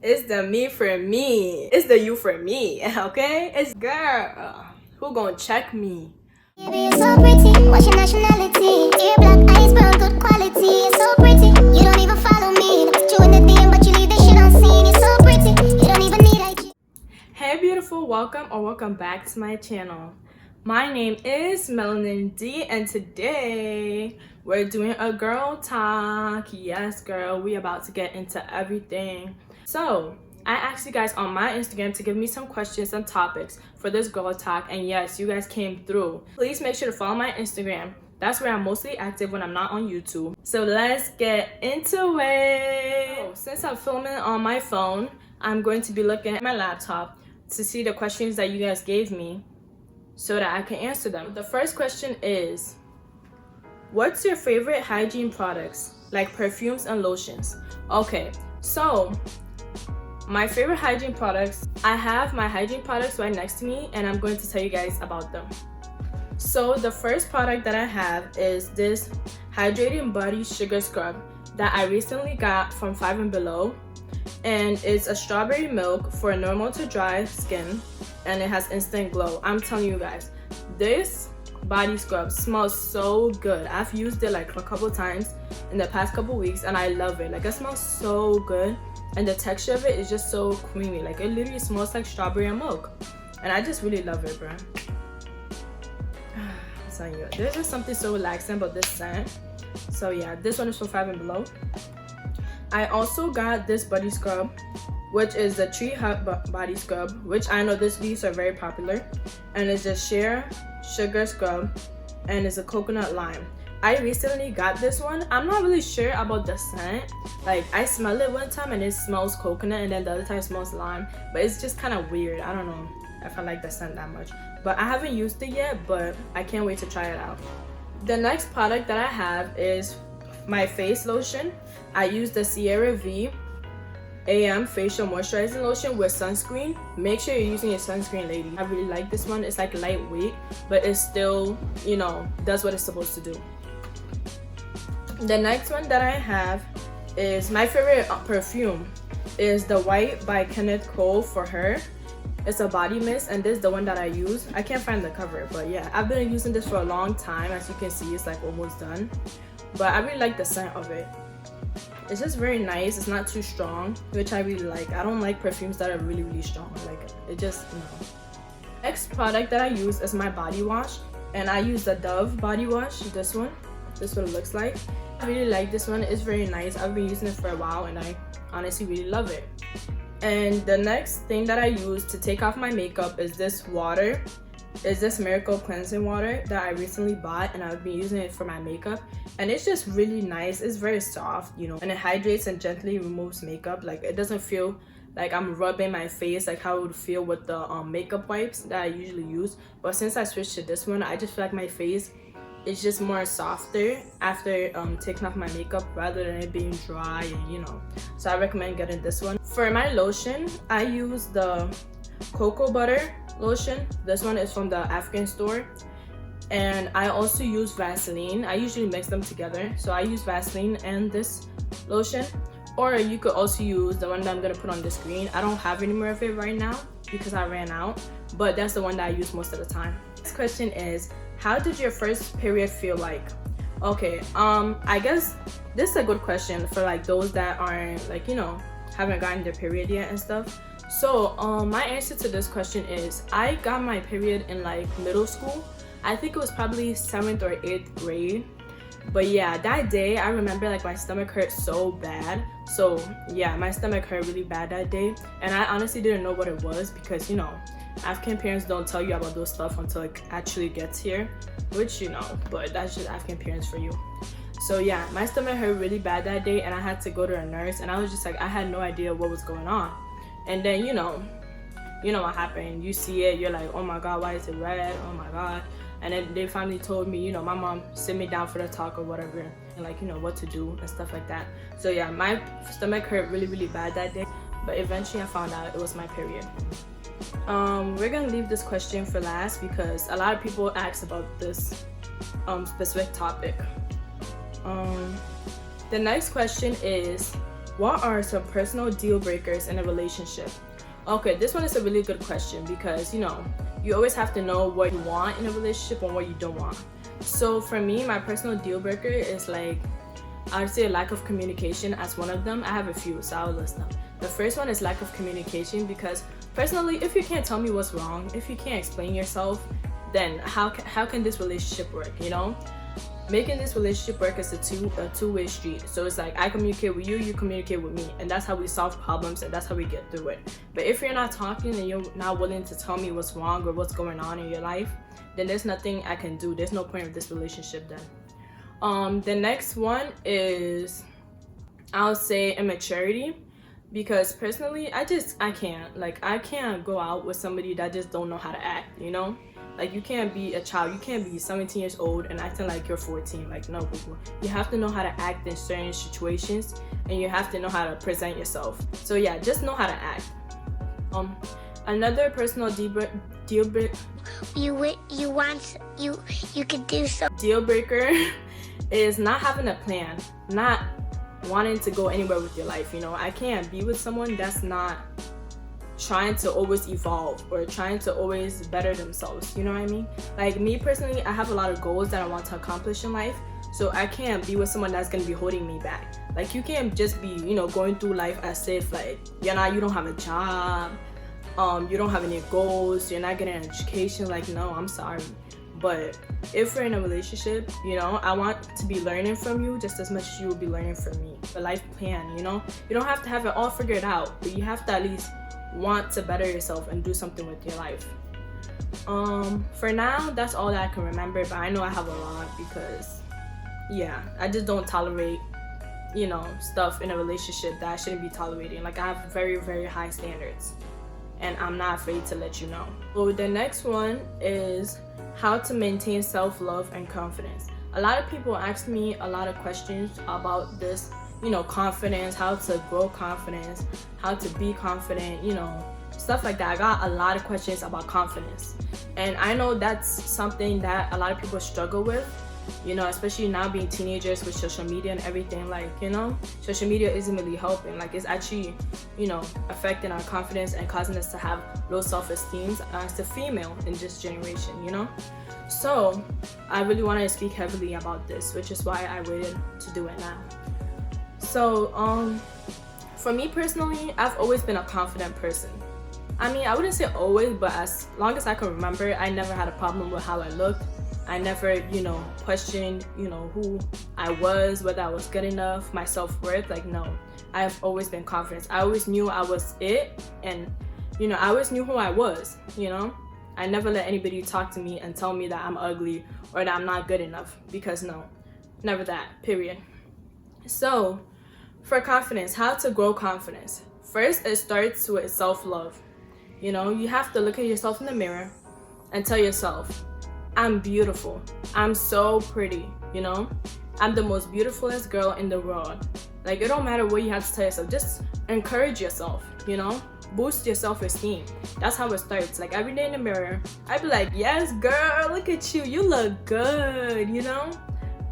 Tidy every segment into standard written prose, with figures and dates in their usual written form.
It's the me for me. It's the you for me, okay? It's girl. Who gonna check me? Baby, you're so pretty. What's your nationality? Ear black, eyes brown, good quality. You're so pretty. You don't even follow me. Put you in the DM, but you leave this shit unseen. You're so pretty. You don't even need IG. Hey beautiful, welcome back to my channel. My name is Melanin D, and today we're doing a girl talk. Yes girl, we about to get into everything. So I asked you guys on my Instagram to give me some questions and topics for this girl talk, and yes, you guys came through. Please make sure to follow my Instagram. That's where I'm mostly active when I'm not on YouTube. So let's get into it. Since I'm filming on my phone, I'm going to be looking at my laptop to see the questions that you guys gave me so that I can answer them. The first question is, what's your favorite hygiene products, like perfumes and lotions? Okay, so my favorite hygiene products, I have my hygiene products right next to me, and I'm going to tell you guys about them. So the first product that I have is this Hydrating Body Sugar Scrub that I recently got from 5 and Below, and it's a strawberry milk for normal to dry skin, and it has instant glow. I'm telling you guys, this body scrub smells so good. I've used it like a couple times in the past couple weeks, and I love it. Like, it smells so good, and the texture of it is just so creamy. Like, it literally smells like strawberry and milk, and I just really love it, bro. There's just something so relaxing about this scent. So yeah, this one is from 5 and Below. I also got this body scrub, which is the Tree Hut body scrub, which I know these are very popular, and it's a sheer sugar scrub, and it's a coconut lime. I recently got this one. I'm not really sure about the scent. Like, I smelled it one time and it smells coconut, and then the other time it smells lime, but it's just kind of weird. I don't know if I like the scent that much, but I haven't used it yet, but I can't wait to try it out. The next product that I have is my face lotion. I use the Sierra V AM facial moisturizing lotion with sunscreen. Make sure you're using your sunscreen, lady. I really like this one. It's like lightweight, but it still, you know, does what it's supposed to do. The next one that I have is my favorite perfume is the White by Kenneth Cole for Her. It's a body mist, and this is the one that I use. I can't find the cover, but yeah, I've been using this for a long time. As you can see, it's like almost done, but I really like the scent of it. It's just very nice. It's not too strong, which I really like. I don't like perfumes that are really strong. Like, it just, no. Next product that I use is my body wash, and I use the Dove body wash. This one, this is what it looks like. I really like this one. It's very nice. I've been using it for a while, and I honestly really love it. And the next thing that I use to take off my makeup is this water. It's this Miracle Cleansing Water that I recently bought, and I've been using it for my makeup, and it's just really nice. It's very soft, you know, and it hydrates and gently removes makeup. Like, it doesn't feel like I'm rubbing my face like how it would feel with the makeup wipes that I usually use. But since I switched to this one, I just feel like my face is just more softer after taking off my makeup, rather than it being dry, and you know. So I recommend getting this one. For my lotion, I use the Cocoa Butter lotion. This one is from the African store, and I also use Vaseline. I usually mix them together, so I use Vaseline and this lotion, or you could also use the one that I'm gonna put on the screen. I don't have any more of it right now because I ran out, but that's the one that I use most of the time. This question is, how did your first period feel like? Okay, I guess this is a good question for like those that aren't, like, you know, haven't gotten their period yet and stuff. So my answer to this question is, I got my period in like middle school. I think it was probably 7th or 8th grade. But yeah, that day I remember like my stomach hurt so bad. So yeah, my stomach hurt really bad that day, and I honestly didn't know what it was, because, you know, African parents don't tell you about those stuff until it actually gets here, which, you know, but that's just African parents for you. So yeah, my stomach hurt really bad that day, and I had to go to a nurse, and I was just like, I had no idea what was going on. And then, you know what happened. You see it, you're like, oh my god, why is it red? Oh my god. And then they finally told me, you know, my mom sit me down for the talk or whatever, and like, you know, what to do and stuff like that. So yeah, my stomach hurt really bad that day, but eventually I found out it was my period. We're gonna leave this question for last because a lot of people ask about this specific topic. The next question is, what are some personal deal breakers in a relationship? Okay, this one is a really good question because you always have to know what you want in a relationship and what you don't want. So for me, my personal deal breaker is like, I would say lack of communication as one of them. I have a few, so I'll list them. The first one is lack of communication, because personally, if you can't tell me what's wrong, if you can't explain yourself, then how can this relationship work? Making this relationship work is a two-way street. So it's like I communicate with you, you communicate with me, and that's how we solve problems, and that's how we get through it. But if you're not talking and you're not willing to tell me what's wrong or what's going on in your life, then there's nothing I can do. There's no point of this relationship then. The next one is, I'll say, immaturity, because personally I can't go out with somebody that just don't know how to act. Like, you can't be a child. You can't be 17 years old and acting like you're 14. Like, no, people. You have to know how to act in certain situations, and you have to know how to present yourself. So yeah, just know how to act. Another personal deal breaker. You could do so. Deal breaker is not having a plan, not wanting to go anywhere with your life. I can't be with someone that's not trying to always evolve or trying to always better themselves. You know what I mean? Like, me personally, I have a lot of goals that I want to accomplish in life, so I can't be with someone that's going to be holding me back. Like, you can't just be going through life as if like you don't have a job, you don't have any goals, you're not getting an education. Like, no, I'm sorry. But if we're in a relationship, I want to be learning from you just as much as you will be learning from me. A life plan, you don't have to have it all figured out, but you have to at least want to better yourself and do something with your life. For now, that's all that I can remember, but I know I have a lot because I just don't tolerate stuff in a relationship that I shouldn't be tolerating. Like, I have very, very high standards, and I'm not afraid to let you know. So the next one is how to maintain self-love and confidence. A lot of people ask me a lot of questions about this, confidence, how to grow confidence, how to be confident, stuff like that. I got a lot of questions about confidence, and I know that's something that a lot of people struggle with, especially now being teenagers with social media and everything. Like, social media isn't really helping. Like, it's actually, affecting our confidence and causing us to have low self-esteem as a female in this generation, So I really want to speak heavily about this, which is why I waited to do it now. So, for me personally, I've always been a confident person. I mean, I wouldn't say always, but as long as I can remember, I never had a problem with how I looked. I never, questioned, who I was, whether I was good enough, my self-worth. Like, no, I've always been confident. I always knew I was it, and, I always knew who I was, I never let anybody talk to me and tell me that I'm ugly or that I'm not good enough, because no, never that, period. So, for confidence, how to grow confidence. First, it starts with self-love. You have to look at yourself in the mirror and tell yourself, I'm beautiful. I'm so pretty, I'm the most beautifulest girl in the world. Like, it don't matter what you have to tell yourself. Just encourage yourself, boost your self-esteem. That's how it starts. Like, every day in the mirror, I'd be like, yes, girl, look at you. You look good,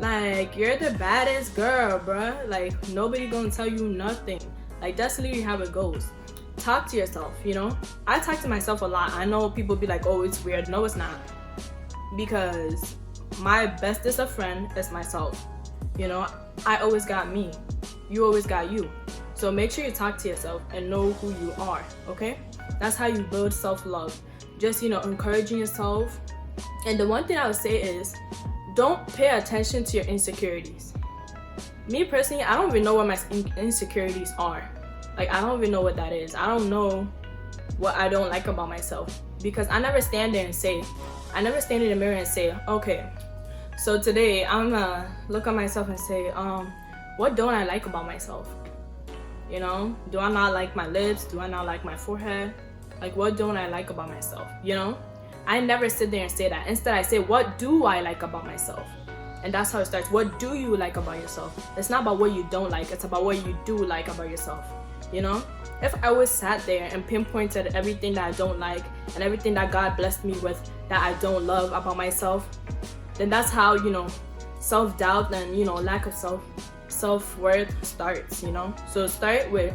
Like, you're the baddest girl, bruh. Like, nobody gonna tell you nothing. Like, that's literally how it goes. Talk to yourself, I talk to myself a lot. I know people be like, oh, it's weird. No, it's not. Because my bestest of friend is myself. I always got me. You always got you. So make sure you talk to yourself and know who you are, okay? That's how you build self-love. Just, encouraging yourself. And the one thing I would say is, don't pay attention to your insecurities. Me personally, I don't even know what my insecurities are. Like, I don't even know what that is. I don't know what I don't like about myself, because I never stand in the mirror and say, okay, so today I'm gonna look at myself and say, what don't I like about myself? Do I not like my lips? Do I not like my forehead? Like, what don't I like about myself? I never sit there and say that. Instead, I say, what do I like about myself? And that's how it starts. What do you like about yourself? It's not about what you don't like. It's about what you do like about yourself. If I always sat there and pinpointed everything that I don't like and everything that God blessed me with that I don't love about myself, then that's how, self-doubt and, lack of self-worth starts, you know? So start with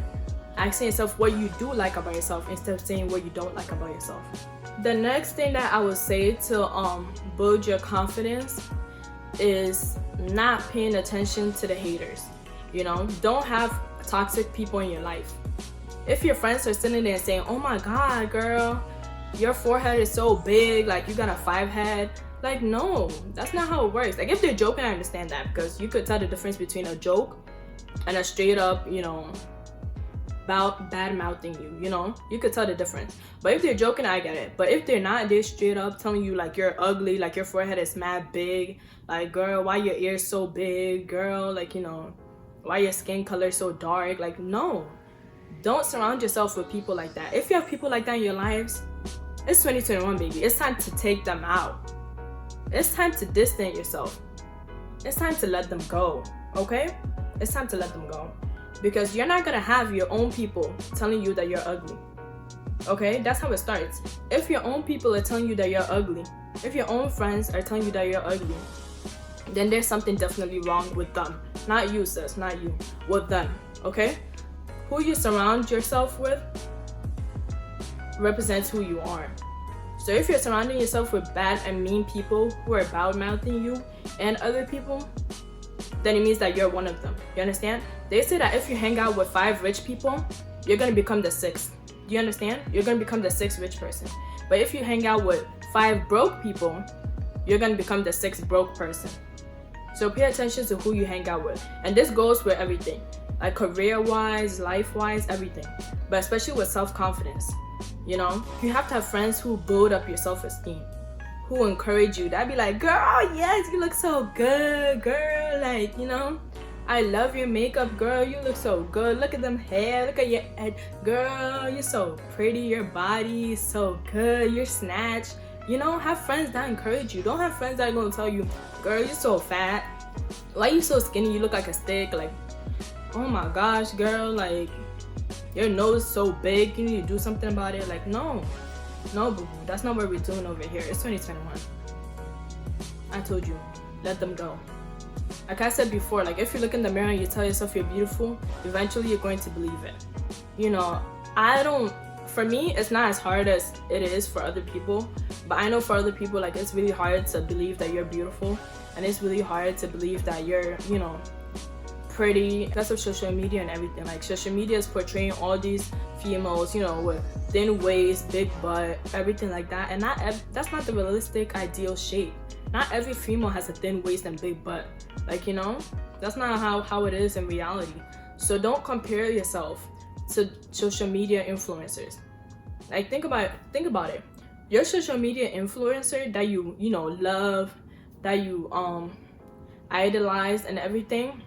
asking yourself what you do like about yourself instead of saying what you don't like about yourself. The next thing that I would say to build your confidence is not paying attention to the haters. You know, don't have toxic people in your life. If your friends are sitting there saying, oh my god, girl, your forehead is so big, like you got a 5 head, like, no, that's not how it works. Like, if they're joking, I understand that, because you could tell the difference between a joke and a straight up, you know, bad mouthing you, you know, you could tell the difference. But if they're joking, I get it. But if they're not, they're straight up telling you like you're ugly, like your forehead is mad big, like, girl, why your ears so big, girl, like, you know, why your skin color so dark, like, no, don't surround yourself with people like that. If you have people like that in your lives, it's 2021, baby. It's time to take them out. It's time to distance yourself. It's time to let them go, okay? It's time to let them go. Because you're not gonna have your own people telling you that you're ugly, okay? That's how it starts. If your own people are telling you that you're ugly, if your own friends are telling you that you're ugly, then there's something definitely wrong with them. Not you, sis, not you. With them, okay? Who you surround yourself with represents who you are. So if you're surrounding yourself with bad and mean people who are bad-mouthing you and other people, then it means that you're one of them. You understand? They say that if you hang out with 5 rich people, you're gonna become the 6th. Do you understand? You're gonna become the 6th rich person. But if you hang out with 5 broke people, you're gonna become the 6th broke person. So pay attention to who you hang out with. And this goes with everything, like career-wise, life-wise, everything. But especially with self-confidence. You know, you have to have friends who build up your self-esteem, who encourage you. That'd be like, girl, yes, you look so good, girl. Like, you know, I love your makeup, girl. You look so good. Look at them hair. Look at your head, girl. You're so pretty. Your body is so good. You're snatched. You know, have friends that encourage you. Don't have friends that are gonna tell you, girl, you're so fat. Why you so skinny? You look like a stick. Like, oh my gosh, girl, like, your nose so big, you need to do something about it. Like, no, boo-boo, that's not what we're doing over here. It's 2021. I told you, let them go. Like I said before, like, if you look in the mirror and you tell yourself you're beautiful, eventually you're going to believe it. You know, for me, it's not as hard as it is for other people, but I know for other people, like, it's really hard to believe that you're beautiful, and it's really hard to believe that you're, you know, pretty. That's of social media and everything. Like, social media is portraying all these females, you know, with thin waist, big butt, everything like that, and that's not the realistic ideal shape. Not every female has a thin waist and big butt. Like, you know, that's not how it is in reality. So don't compare yourself to social media influencers. Like, think about it. Your social media influencer that you know, love, that you idolize and everything,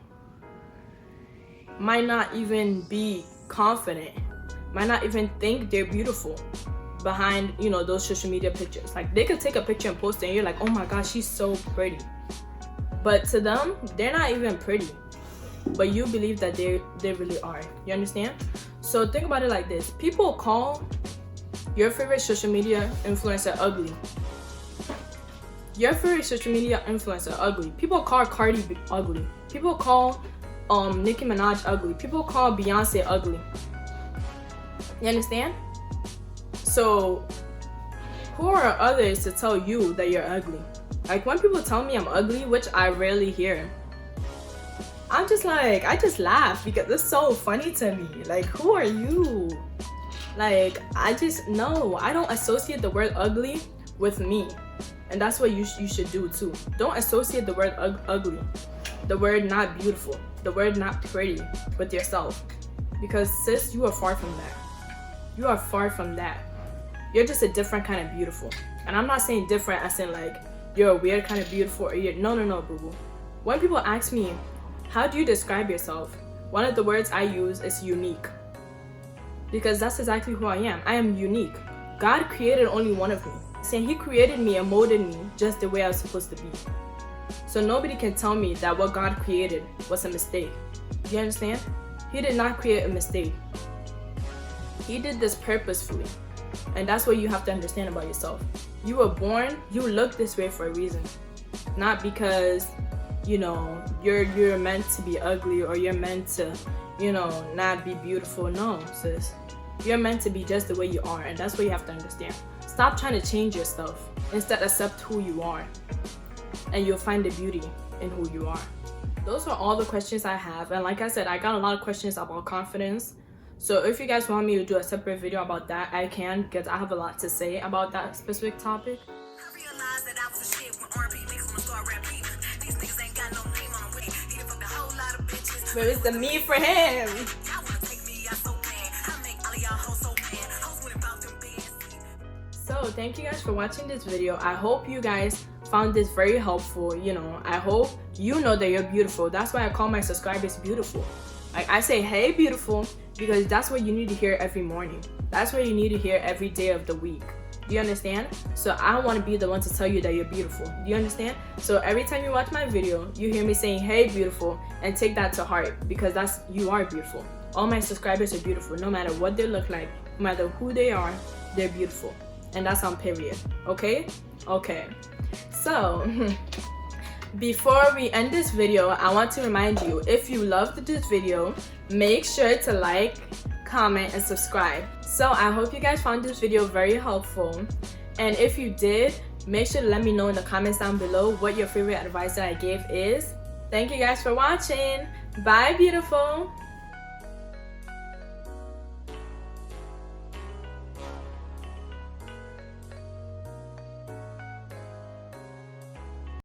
might not even be confident, might not even think they're beautiful behind, you know, those social media pictures. Like, they could take a picture and post it and you're like, oh my gosh, she's so pretty. But to them, they're not even pretty. But you believe that they really are. You understand? So think about it like this. People call your favorite social media influencer ugly. Your favorite social media influencer ugly. People call Cardi B ugly. People call Nicki Minaj ugly. People call Beyonce ugly. You understand? So who are others to tell you that you're ugly? Like, when people tell me I'm ugly, which I rarely hear, I'm just like, I just laugh because it's so funny to me. Like, who are you? Like, I don't associate the word ugly with me. And that's what you should do too. Don't associate the word ugly, the word not beautiful, the word not pretty with yourself. Because sis, you are far from that. You are far from that. You're just a different kind of beautiful. And I'm not saying different as in like, you're a weird kind of beautiful or you're, no, boo-boo. When people ask me, how do you describe yourself? One of the words I use is unique. Because that's exactly who I am. I am unique. God created only one of me. Saying he created me and molded me just the way I was supposed to be. So nobody can tell me that what God created was a mistake. Do you understand? He did not create a mistake. He did this purposefully. And that's what you have to understand about yourself. You were born, you look this way for a reason. Not because you know, you're meant to be ugly, or you're meant to, you know, not be beautiful. No, sis. You're meant to be just the way you are, and that's what you have to understand. Stop trying to change yourself. Instead, accept who you are, and you'll find the beauty in who you are. Those are all the questions I have, and like I said, I got a lot of questions about confidence. So if you guys want me to do a separate video about that, I can, because I have a lot to say about that specific topic. I realized that I was a shit when R&B niggas wanna start rap beef. These niggas ain't got no name on them. He done fucked a whole lot of bitches. Where is the me for him? Y'all wanna take me out so bad. I make all of y'all hoes so mad. Hoes went about them beds. So thank you guys for watching this video. I hope you guys found this very helpful. You know, I hope you know that you're beautiful. That's why I call my subscribers beautiful. Like, I say, hey beautiful, because that's what you need to hear every morning. That's what you need to hear every day of the week. Do you understand? So I want to be the one to tell you that you're beautiful. Do you understand? So every time you watch my video, you hear me saying, hey beautiful, and take that to heart, because you are beautiful. All my subscribers are beautiful. No matter what they look like, no matter who they are, they're beautiful. And that's on period. Okay? Okay. So before we end this video, I want to remind you, if you loved this video, make sure to like, comment, and subscribe. So I hope you guys found this video very helpful, and if you did, make sure to let me know in the comments down below what your favorite advice that I gave is. Thank you guys for watching. Bye beautiful.